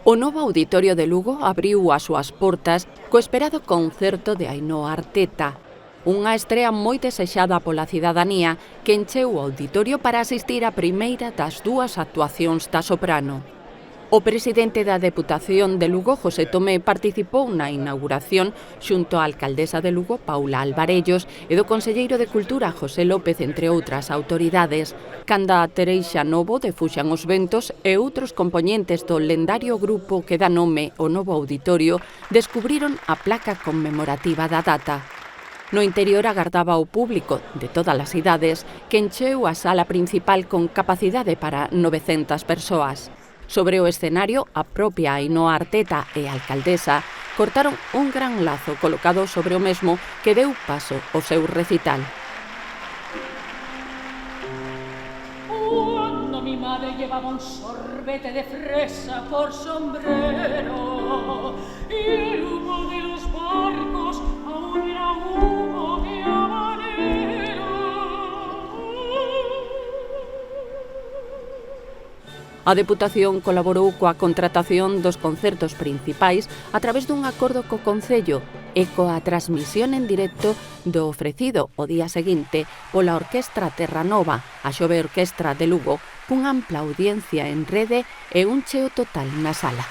O novo Auditorio de Lugo abriu as súas portas co esperado concerto de Ainhoa Arteta, unha estrea moi desexada pola cidadanía que encheu o auditorio para asistir á primeira das dúas actuacións da soprano. O presidente da Deputación de Lugo, José Tomé, participou na inauguración xunto á alcaldesa de Lugo, Paula Alvarellos, e do conselleiro de Cultura, José López, entre outras autoridades, canda Tereixa Novo de Fuxan os Ventos e outros compoñentes do lendario grupo que dá nome ao novo auditorio descubriron a placa conmemorativa da data. No interior agardaba o público de todas as idades que encheu a sala principal con capacidade para 900 persoas. Sobre o escenario, a propia Ainhoa Arteta e a alcaldesa cortaron un gran lazo colocado sobre o mesmo que deu paso ao seu recital. Cuando mi madre llevaba un sorbete de fresa por sombrero y el humo de los barcos aún era humo de habanero. A Deputación colaborou coa contratación dos concertos principais a través dun acordo co Concello e coa transmisión en directo do ofrecido o día seguinte pola Orquestra Terranova, a Xove Orquestra de Lugo, cunha ampla audiencia en rede e un cheo total na sala.